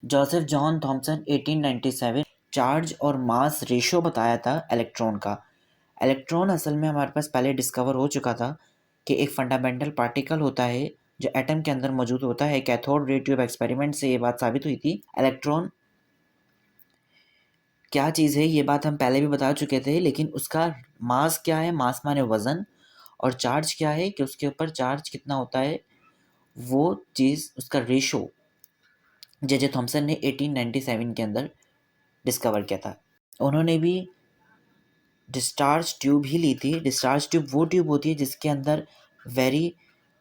Joseph John Thompson 1897 charge और mass ratio बताया था इलेक्ट्रॉन का। इलेक्ट्रॉन असल में हमारे पास पहले डिस्कवर हो चुका था कि एक फंडामेंटल पार्टिकल होता है जो एटम के अंदर मौजूद होता है। कैथोड रे ट्यूब एक्सपेरिमेंट से ये बात साबित हुई थी। इलेक्ट्रॉन क्या चीज़ है ये बात हम पहले भी बता चुके थे, लेकिन उसका मास क्या है, मास माने वज़न, और चार्ज क्या है कि उसके ऊपर चार्ज कितना होता है, वो चीज़ उसका रेशो जे थॉमसन ने 1897 के अंदर डिस्कवर किया था। उन्होंने भी डिस्चार्ज ट्यूब ही ली थी। डिस्चार्ज ट्यूब वो ट्यूब होती है जिसके अंदर वेरी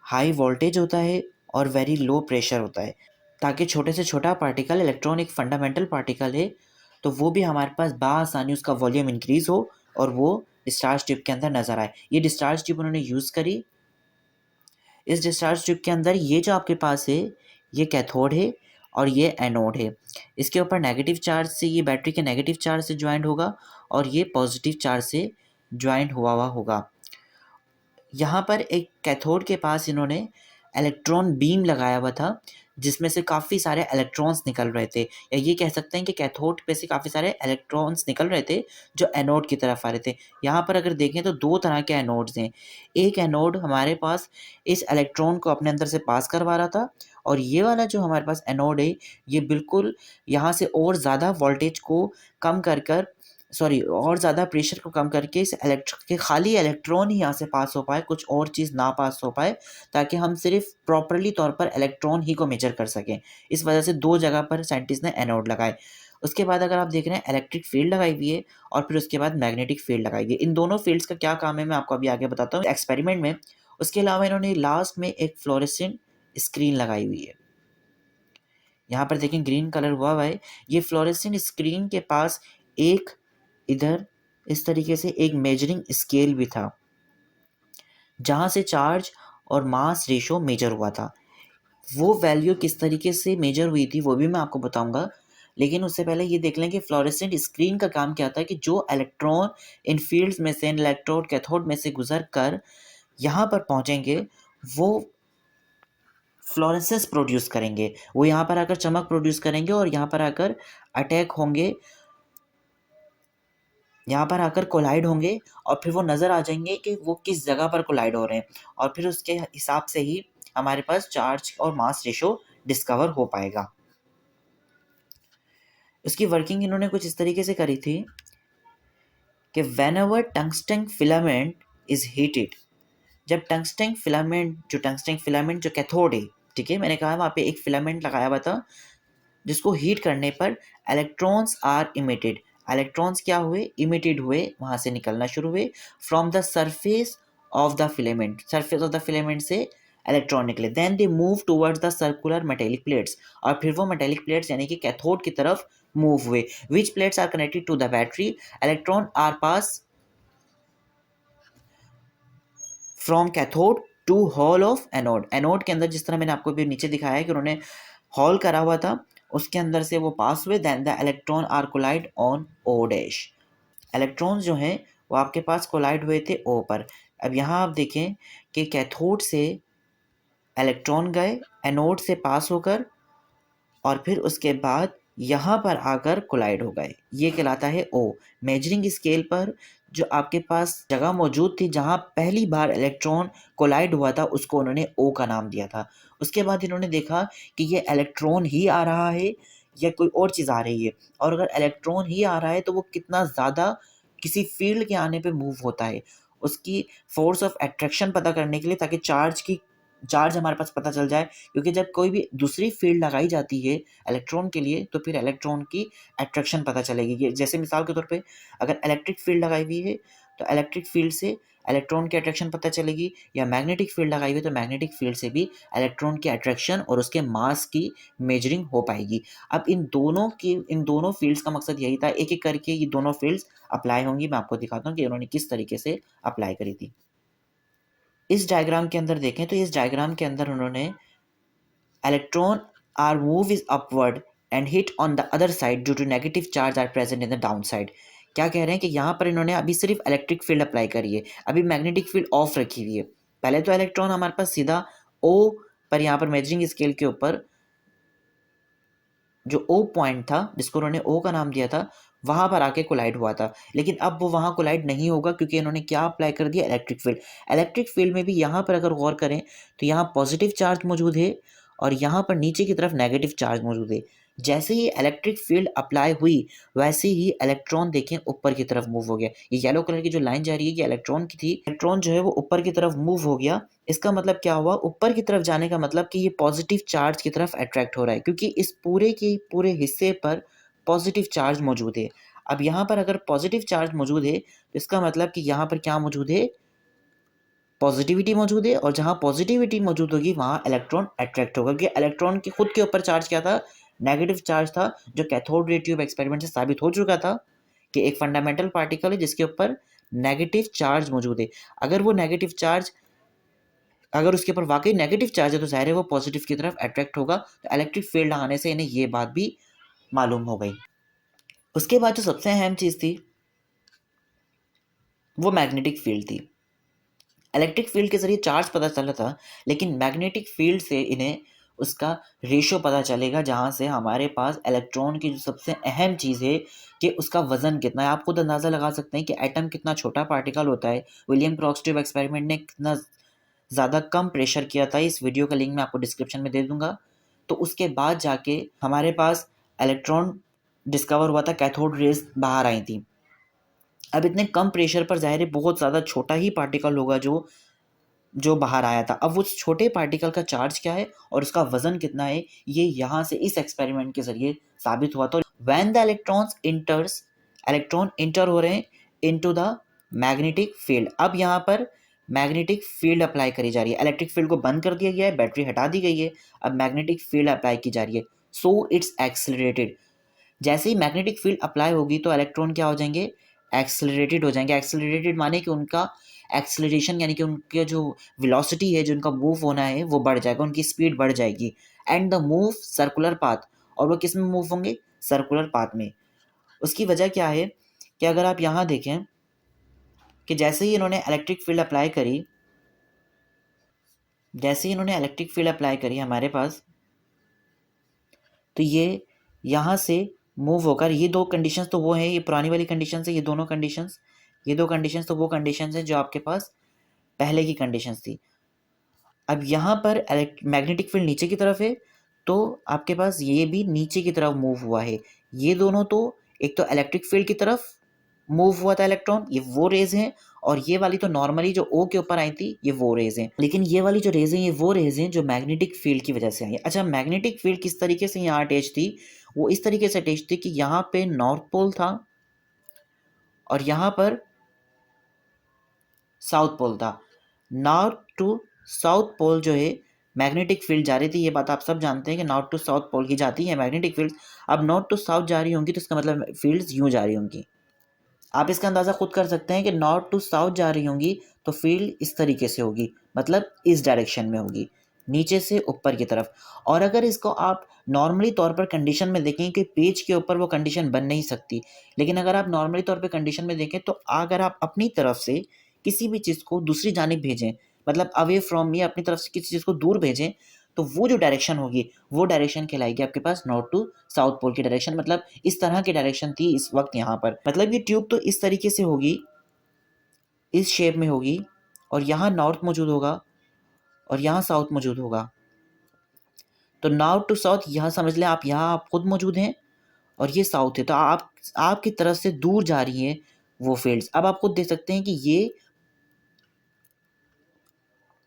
हाई वोल्टेज होता है और वेरी लो प्रेशर होता है, ताकि छोटे से छोटा पार्टिकल, इलेक्ट्रॉन एक फंडामेंटल पार्टिकल है, तो वो भी हमारे पास बआसानी उसका वॉल्यूम इंक्रीज हो और वो डिस्चार्ज ट्यूब के अंदर नज़र आए। ये डिस्चार्ज ट्यूब उन्होंने यूज़ करी। इस डिस्चार्ज ट्यूब के अंदर ये जो आपके पास है, ये कैथोड है और ये एनोड है। इसके ऊपर नेगेटिव चार्ज से, ये बैटरी के नेगेटिव चार्ज से ज्वाइंट होगा और ये पॉजिटिव चार्ज से ज्वाइंट हुआ होगा। यहाँ पर एक कैथोड के पास इन्होंने इलेक्ट्रॉन बीम लगाया हुआ था, जिसमें से काफ़ी सारे इलेक्ट्रॉन्स निकल रहे थे, या ये कह सकते हैं कि कैथोड पे से काफ़ी सारे इलेक्ट्रॉन्स निकल रहे थे जो एनोड की तरफ आ रहे थे। यहाँ पर अगर देखें तो दो तरह के एनोड्स हैं। एक एनोड हमारे पास इस इलेक्ट्रॉन को अपने अंदर से पास करवा रहा था, और ये वाला जो हमारे पास एनोड है, ये बिल्कुल यहाँ से और ज़्यादा वोल्टेज को कम कर सॉरी और ज़्यादा प्रेशर को कम करके इस के खाली इलेक्ट्रॉन ही यहाँ से पास हो पाए, कुछ और चीज़ ना पास हो पाए, ताकि हम सिर्फ प्रॉपरली तौर पर इलेक्ट्रॉन ही को मेजर कर सकें। इस वजह से दो जगह पर साइंटिस्ट ने एनोड लगाए। उसके बाद अगर आप देख रहे हैं, इलेक्ट्रिक फील्ड लगाई हुई है और फिर उसके बाद मैग्नेटिक फील्ड लगाई हुई है। इन दोनों फील्ड्स का क्या काम है मैं आपको अभी आगे बताता हूँ एक्सपेरिमेंट में। उसके अलावा इन्होंने लास्ट में एक फ्लोरेसेंट स्क्रीन लगाई हुई है। यहाँ पर देखें ग्रीन कलर हुआ है। ये फ्लोरेसेंट स्क्रीन के पास एक इधर इस तरीके से एक मेजरिंग स्केल भी था, जहाँ से चार्ज और मास रेशो मेजर हुआ था। वो वैल्यू किस तरीके से मेजर हुई थी वो भी मैं आपको बताऊंगा, लेकिन उससे पहले ये देख लें कि फ्लोरेसेंट स्क्रीन का काम क्या था कि जो इलेक्ट्रॉन इन फील्ड्स में से, इन इलेक्ट्रोड कैथोड में से गुजर कर यहाँ पर पहुँचेंगे, वो फ्लोरेसेंस प्रोड्यूस करेंगे। वो यहाँ पर आकर चमक प्रोड्यूस करेंगे और यहाँ पर आकर अटैक होंगे, यहाँ पर आकर कोलाइड होंगे, और फिर वो नज़र आ जाएंगे कि वो किस जगह पर कोलाइड हो रहे हैं, और फिर उसके हिसाब से ही हमारे पास चार्ज और मास रेशो डिस्कवर हो पाएगा। उसकी वर्किंग इन्होंने कुछ इस तरीके से करी थी कि whenever tungsten filament is heated, जब टंगस्टन फिलामेंट जो कैथोड है, ठीक है, मैंने कहा वहाँ पे एक फिलामेंट लगाया हुआ था जिसको हीट करने पर इलेक्ट्रॉन्स आर इमिटेड, इलेक्ट्रॉन्स क्या हुए, इमिटेड हुए, वहाँ से निकलना शुरू हुए from the surface of the filament, surface of the filament से इलेक्ट्रॉन निकले। Then they move towards the circular metallic plates, और फिर वो मेटेलिक प्लेट्स यानी कि कैथोड की तरफ मूव हुए। Which plates are connected to the battery, electron are pass from cathode to whole of anode. Anode के अंदर जिस तरह मैंने आपको भी नीचे दिखाया है कि उन्होंने हॉल करा हुआ था, उसके अंदर से वो पास हुए। Then the electron are collide on O dash, electrons जो हैं वो आपके पास कोलाइड हुए थे ओ पर। अब यहाँ आप देखें कि कैथोड से इलेक्ट्रॉन गए एनोड से पास होकर, और फिर उसके बाद यहाँ पर आकर कोलाइड हो गए, ये कहलाता है ओ। मेजरिंग स्केल पर जो आपके पास जगह मौजूद थी जहाँ पहली बार इलेक्ट्रॉन कोलाइड हुआ था, उसको उन्होंने ओ का नाम दिया था। उसके बाद इन्होंने देखा कि ये इलेक्ट्रॉन ही आ रहा है या कोई और चीज़ आ रही है, और अगर इलेक्ट्रॉन ही आ रहा है तो वो कितना ज़्यादा किसी फील्ड के आने पे मूव होता है, उसकी फोर्स ऑफ अट्रैक्शन पता करने के लिए, ताकि चार्ज हमारे पास पता चल जाए। क्योंकि जब कोई भी दूसरी फील्ड लगाई जाती है इलेक्ट्रॉन के लिए, तो फिर इलेक्ट्रॉन की अट्रैक्शन पता चलेगी। ये जैसे मिसाल के तौर पे अगर इलेक्ट्रिक फील्ड लगाई हुई है तो इलेक्ट्रिक फील्ड से इलेक्ट्रॉन की अट्रैक्शन पता चलेगी, या मैग्नेटिक फील्ड लगाई हुई है तो मैग्नेटिक फील्ड से भी इलेक्ट्रॉन की अट्रैक्शन और उसके मास की मेजरिंग हो पाएगी। अब इन दोनों फील्ड्स का मकसद यही था, एक एक करके ये दोनों फील्ड्स अप्लाई होंगी। मैं आपको दिखाता हूँ कि उन्होंने किस तरीके से अप्लाई करी थी। इस डायग्राम के अंदर देखें तो इस डायग्राम के अंदर उन्होंने electron are move is upward and hit on the other side due to negative charge are present in the downside। क्या कह रहे हैं कि यहाँ पर इन्होंने अभी सिर्फ इलेक्ट्रिक फील्ड अप्लाई करी है, अभी मैग्नेटिक फील्ड ऑफ रखी हुई है। पहले तो इलेक्ट्रॉन हमारे पास सीधा ओ पर यहाँ पर मेजरिंग स्केल के ऊपर जो ओ पॉइंट था जिसको उन्होंने ओ का नाम दिया था, वहां पर आके कोलाइड हुआ था। लेकिन अब वो वहां कोलाइड नहीं होगा क्योंकि इन्होंने क्या अप्लाई कर दिया, इलेक्ट्रिक फील्ड। इलेक्ट्रिक फील्ड में भी यहाँ पर अगर गौर करें तो यहाँ पॉजिटिव चार्ज मौजूद है और यहाँ पर नीचे की तरफ नेगेटिव चार्ज मौजूद है। जैसे ही इलेक्ट्रिक फील्ड अप्लाई हुई वैसे ही इलेक्ट्रॉन देखें ऊपर की तरफ मूव हो गया। ये येलो कलर की जो लाइन जा रही है ये इलेक्ट्रॉन की थी। इलेक्ट्रॉन जो है वो ऊपर की तरफ मूव हो गया। इसका मतलब क्या हुआ, ऊपर की तरफ जाने का मतलब कि ये पॉजिटिव चार्ज की तरफ अट्रैक्ट हो रहा है क्योंकि इस पूरे के पूरे हिस्से पर पॉजिटिव चार्ज मौजूद है। अब यहाँ पर अगर पॉजिटिव चार्ज मौजूद है तो इसका मतलब कि यहाँ पर क्या मौजूद है, पॉजिटिविटी मौजूद है। और जहाँ पॉजिटिविटी मौजूद होगी वहाँ इलेक्ट्रॉन अट्रैक्ट होगा क्योंकि इलेक्ट्रॉन के खुद के ऊपर चार्ज क्या था, नेगेटिव चार्ज था, जो कैथोड रे ट्यूब एक्सपेरिमेंट से साबित हो चुका था कि एक फंडामेंटल पार्टिकल है जिसके ऊपर नेगेटिव चार्ज मौजूद है। अगर वो नेगेटिव चार्ज, अगर उसके ऊपर वाकई नेगेटिव चार्ज है तो जाहिर है वो पॉजिटिव की तरफ अट्रैक्ट होगा। तो इलेक्ट्रिक फील्ड आने से इन्हें ये बात भी मालूम हो गई। उसके बाद जो सबसे अहम चीज़ थी वो मैग्नेटिक फील्ड थी। इलेक्ट्रिक फील्ड के जरिए चार्ज पता चला था, लेकिन मैग्नेटिक फील्ड से इन्हें उसका रेशियो पता चलेगा, जहाँ से हमारे पास इलेक्ट्रॉन की जो सबसे अहम चीज़ है कि उसका वजन कितना है। आप खुद अंदाज़ा लगा सकते हैं कि एटम कितना छोटा पार्टिकल होता है। विलियम क्रॉक्स ट्यूब एक्सपेरिमेंट ने कितना ज़्यादा कम प्रेशर किया था, इस वीडियो का लिंक मैं आपको डिस्क्रिप्शन में दे दूंगा। तो उसके बाद जाके हमारे पास इलेक्ट्रॉन डिस्कवर हुआ था, कैथोड रेज बाहर आई थी। अब इतने कम प्रेशर पर जाहिर है बहुत ज़्यादा छोटा ही पार्टिकल होगा जो जो बाहर आया था। अब उस छोटे पार्टिकल का चार्ज क्या है और उसका वजन कितना है, ये यहाँ से इस एक्सपेरिमेंट के जरिए साबित हुआ था। When the electrons इंटर्स, electron inter हो रहे हैं इनटू द मैग्नेटिक फील्ड। अब यहाँ पर मैग्नेटिक फील्ड अप्लाई करी जा रही है। इलेक्ट्रिक फील्ड को बंद कर दिया गया है, बैटरी हटा दी गई है, अब मैग्नेटिक फील्ड अप्लाई की जा रही है। So it's accelerated. जैसे ही मैग्नेटिक फील्ड अप्लाई होगी तो इलेक्ट्रॉन क्या हो जाएंगे, एक्सेलरेटेड हो जाएंगे। एक्सेलरेटेड माने कि उनका एक्सेलरेशन यानी कि उनके जो वेलोसिटी है, जो उनका मूव होना है वो बढ़ जाएगा, उनकी स्पीड बढ़ जाएगी। And the move circular path, और वो किस में मूव होंगे, सर्कुलर पाथ में। उसकी वजह क्या है कि अगर आप यहाँ देखें कि जैसे ही इन्होंने इलेक्ट्रिक फील्ड अप्लाई करी, जैसे ही इन्होंने इलेक्ट्रिक फील्ड अप्लाई करी हमारे पास, तो ये यहाँ से मूव होकर, ये दो कंडीशंस तो वो है, ये पुरानी वाली कंडीशन है, ये दोनों कंडीशंस, ये दो कंडीशंस तो वो कंडीशंस हैं जो आपके पास पहले की कंडीशंस थी। अब यहाँ पर मैग्नेटिक फील्ड नीचे की तरफ है तो आपके पास ये भी नीचे की तरफ मूव हुआ है। ये दोनों तो, एक तो इलेक्ट्रिक फील्ड की तरफ मूव हुआ था इलेक्ट्रॉन, ये वो रेज हैं, और ये वाली तो नॉर्मली जो ओ के ऊपर आई थी ये वो रेज हैं। लेकिन ये वाली जो रेज हैं ये वो रेज हैं जो मैग्नेटिक फील्ड की वजह से आई है। अच्छा, मैग्नेटिक फील्ड किस तरीके से यहाँ अटैच थी, वो इस तरीके से अटैच थी कि यहाँ पे नॉर्थ पोल था और यहाँ पर साउथ पोल था। नॉर्थ टू साउथ पोल जो है मैग्नेटिक फील्ड जा रही थी, ये बात आप सब जानते हैं कि नॉर्थ टू साउथ पोल की जाती है मैग्नेटिक फील्ड। अब नॉर्थ टू साउथ जा रही होंगी तो इसका मतलब फील्ड्स यूँ जा रही होंगी। आप इसका अंदाज़ा खुद कर सकते हैं कि नॉर्थ टू साउथ जा रही होंगी तो फील्ड इस तरीके से होगी, मतलब इस डायरेक्शन में होगी, नीचे से ऊपर की तरफ। और अगर इसको आप नॉर्मली तौर पर कंडीशन में देखें कि पेज के ऊपर वो कंडीशन बन नहीं सकती, लेकिन अगर आप नॉर्मली तौर पर कंडीशन में देखें तो अगर आप अपनी तरफ से किसी भी चीज़ को दूसरी जानिब भेजें, मतलब अवे फ्रॉम मी, अपनी तरफ से किसी चीज़ को दूर भेजें, तो वो जो डायरेक्शन होगी वो डायरेक्शन कहलाएगी आपके पास नॉर्थ टू साउथ पोल की डायरेक्शन। मतलब इस तरह की डायरेक्शन थी इस वक्त यहाँ पर। मतलब ये ट्यूब तो इस तरीके से होगी, इस शेप में होगी, और यहाँ नॉर्थ मौजूद होगा और यहाँ साउथ मौजूद होगा। तो नॉर्थ टू साउथ यहाँ समझ लें आप, यहाँ आप खुद मौजूद हैं और ये साउथ है, तो आप आपकी तरफ से दूर जा रही हैं वो फील्ड्स। अब आप खुद देख सकते हैं कि ये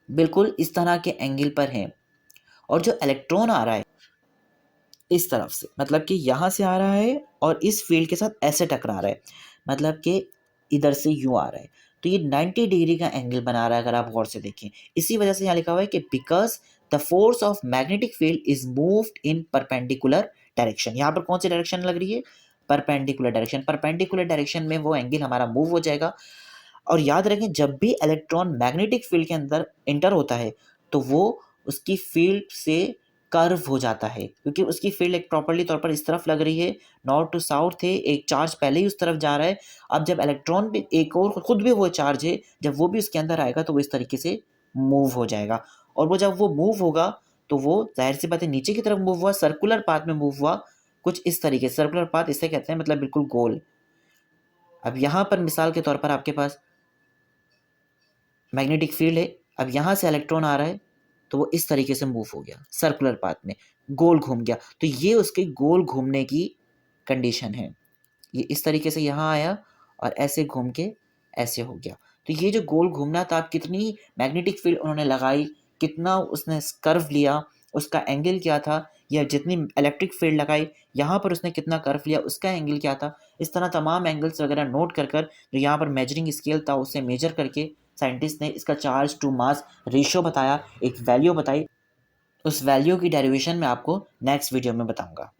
बिल्कुल इस तरह के एंगल पर है, और जो इलेक्ट्रॉन आ रहा है इस तरफ से, मतलब कि यहाँ से आ रहा है और इस फील्ड के साथ ऐसे टकरा रहा है, मतलब कि इधर से यूँ आ रहा है, तो ये 90 डिग्री का एंगल बना रहा है अगर आप गौर से देखें। इसी वजह से यहाँ लिखा हुआ है कि because the force of magnetic field is moved in perpendicular direction. यहाँ पर कौन सी डायरेक्शन लग रही है, परपेंडिकुलर डायरेक्शन। परपेंडिकुलर डायरेक्शन में वो एंगल हमारा मूव हो जाएगा। और याद रखें जब भी इलेक्ट्रॉन मैग्नेटिक फील्ड के अंदर इंटर होता है तो वो उसकी फील्ड से कर्व हो जाता है, क्योंकि उसकी फील्ड एक प्रॉपर्ली तौर पर इस तरफ लग रही है, नॉर्थ टू साउथ है, एक चार्ज पहले ही उस तरफ जा रहा है। अब जब इलेक्ट्रॉन भी एक और खुद भी वो चार्ज है, जब वो भी उसके अंदर आएगा तो वो इस तरीके से मूव हो जाएगा। और वो जब वो मूव होगा तो वो जाहिर सी बात है नीचे की तरफ मूव हुआ, सर्कुलर पाथ में मूव हुआ, कुछ इस तरीके से, सर्कुलर पाथ इसे कहते हैं, मतलब बिल्कुल गोल। अब यहाँ पर मिसाल के तौर पर आपके पास मैग्नेटिक फील्ड है, अब यहाँ से इलेक्ट्रॉन आ रहा है तो वो इस तरीके से मूव हो गया सर्कुलर पाथ में, गोल घूम गया, तो ये उसके गोल घूमने की कंडीशन है। ये इस तरीके से यहाँ आया और ऐसे घूम के ऐसे हो गया। तो ये जो गोल घूमना था, आप कितनी मैग्नेटिक फील्ड उन्होंने लगाई, कितना उसने कर्व लिया, उसका एंगल क्या था, या जितनी इलेक्ट्रिक फील्ड लगाई यहाँ पर उसने कितना कर्व लिया, उसका एंगल क्या था, इस तरह तमाम एंगल्स वगैरह नोट कर कर जो यहाँ पर मेजरिंग स्केल था उसे मेजर करके साइंटिस्ट ने इसका चार्ज टू मास रेशियो बताया, एक वैल्यू बताई। उस वैल्यू की डेरिवेशन मैं आपको नेक्स्ट वीडियो में बताऊंगा।